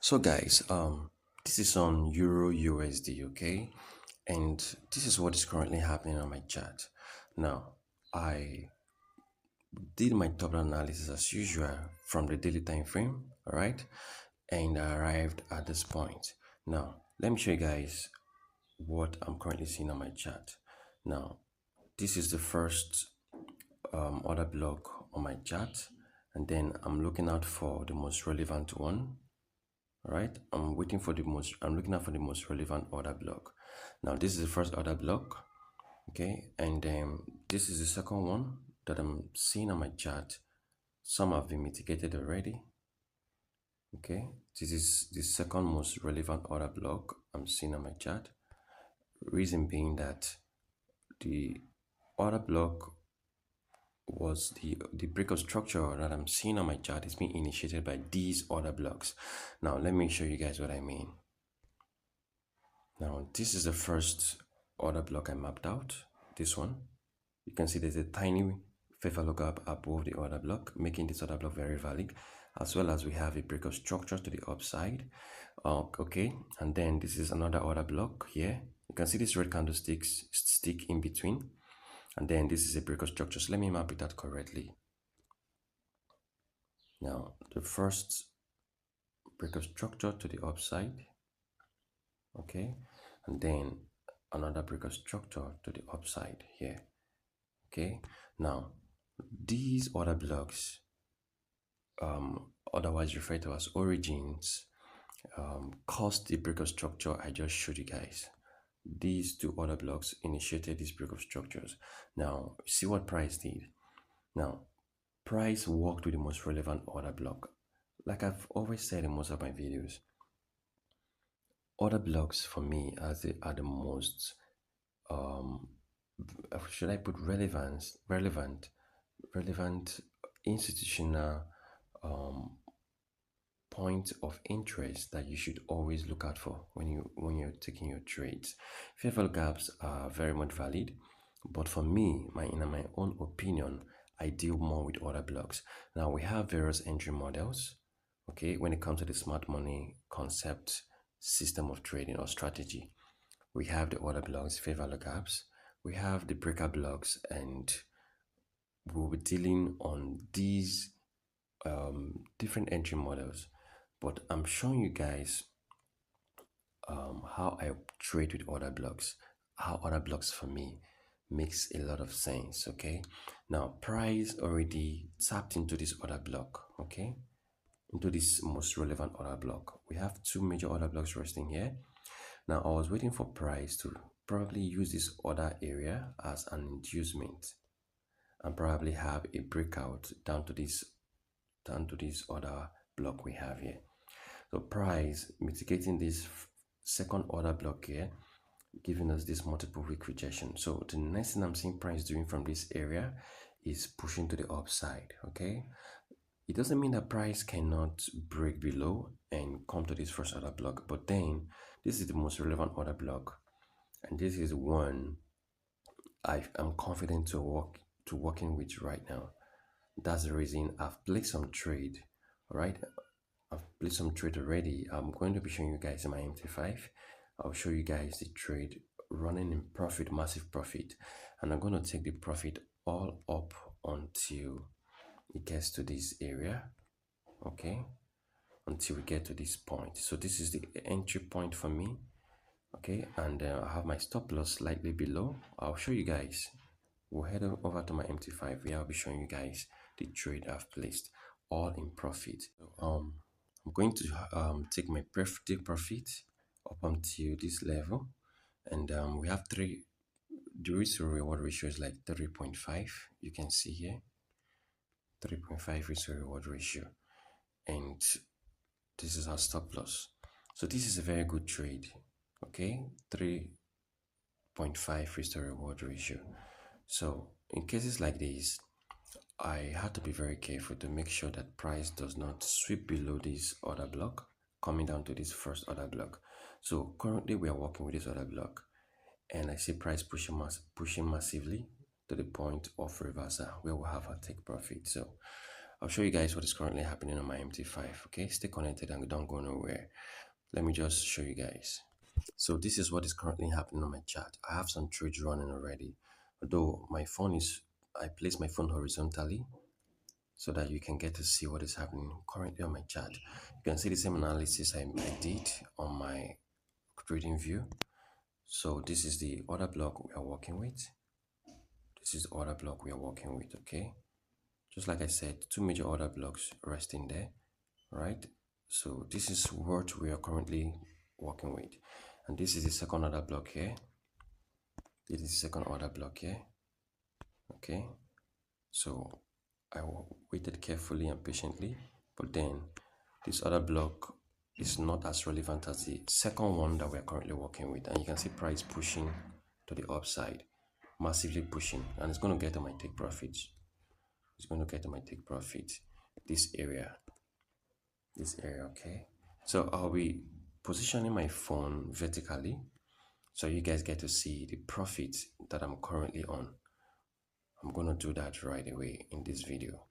So guys, this is on Euro USD, okay? And this is what is currently happening on my chart. Now, I did my top analysis as usual from the daily time frame, all right? And I arrived at this point. Now, let me show you guys what I'm currently seeing on my chart. Now, this is the first order block on my chart, and then I'm looking out for the most relevant one. All right, I'm looking out for the most relevant order block. Now, this is the first order block, okay, and this is the second one that I'm seeing on my chart. Some have been mitigated already, okay. This is the second most relevant order block I'm seeing on my chart. Reason being that the order block was the breakout structure that I'm seeing on my chart is being initiated by these order blocks. Now, let me show you guys what I mean. Now, this is the first order block I mapped out, this one. You can see there's a tiny fair value gap above the order block, making this order block very valid, as well as we have a breakout structure to the upside. Okay, and then this is another order block here. You can see this red candlesticks stick in between, and then this is a breakout structure. So let me map it out correctly. Now, the first breakout structure to the upside, okay, and then another breakout structure to the upside here, okay. Now, these order blocks, otherwise referred to as origins, caused the breakout structure I just showed you guys. These two order blocks initiated these breakout structures. Now, see what price did. Now, price worked with the most relevant order block. Like I've always said in most of my videos, order blocks for me are the most should I put relevant institutional point of interest that you should always look out for when you're taking your trades. Fair value gaps are very much valid, but for me, in my own opinion, I deal more with order blocks. Now, we have various entry models, okay, when it comes to the smart money concept, system of trading or strategy. We have the order blocks, fair value gaps, we have the breaker blocks, and we'll be dealing on these different entry models. But I'm showing you guys how I trade with order blocks, how order blocks for me makes a lot of sense, okay. Now, price already tapped into this order block, okay, into this most relevant order block. We have two major order blocks resting here. Now, I was waiting for price to probably use this order area as an inducement and probably have a breakout down to this order block we have here. So price mitigating this second order block here, giving us this multiple week rejection. So the next thing I'm seeing price doing from this area is pushing to the upside, okay. It doesn't mean that price cannot break below and come to this first order block, but then this is the most relevant order block, and this is one I'm confident to working with right now. That's the reason I've placed some trade. All right, I've placed some trade already. I'm going to be showing you guys in my MT5. I'll show you guys the trade running in profit, massive profit, and I'm going to take the profit all up until it gets to this area, okay, until we get to this point. So this is the entry point for me, okay, and I have my stop loss slightly below. I'll show you guys. We'll head over to my MT5 where I'll be showing you guys the trade I've placed all in profit. I'm going to take my take profit up until this level, and we have the risk to reward ratio is like 3.5. You can see here 3.5 risk to reward ratio, and this is our stop loss. So this is a very good trade, okay. 3.5 risk to reward ratio. So in cases like this, I had to be very careful to make sure that price does not sweep below this order block, coming down to this first order block. So currently we are working with this order block, and I see price pushing massively to the point of reversal where we'll have our take profit. So I'll show you guys what is currently happening on my MT5. Okay, stay connected and don't go nowhere. Let me just show you guys. So this is what is currently happening on my chart. I have some trades running already. Although my phone is, I place my phone horizontally so that you can get to see what is happening currently on my chart. You can see the same analysis I did on my trading view. So this is the order block we are working with. This is the order block we are working with, okay? Just like I said, two major order blocks resting there, right? So this is what we are currently working with. And this is the second order block here. This is the second order block here, okay? So I waited carefully and patiently, but then this other block is not as relevant as the second one that we are currently working with. And you can see price pushing to the upside, massively pushing, and it's going to get to my take profits. It's going to get to my take profit, this area, okay? So I'll be positioning my phone vertically so you guys get to see the profit that I'm currently on. I'm going to do that right away in this video.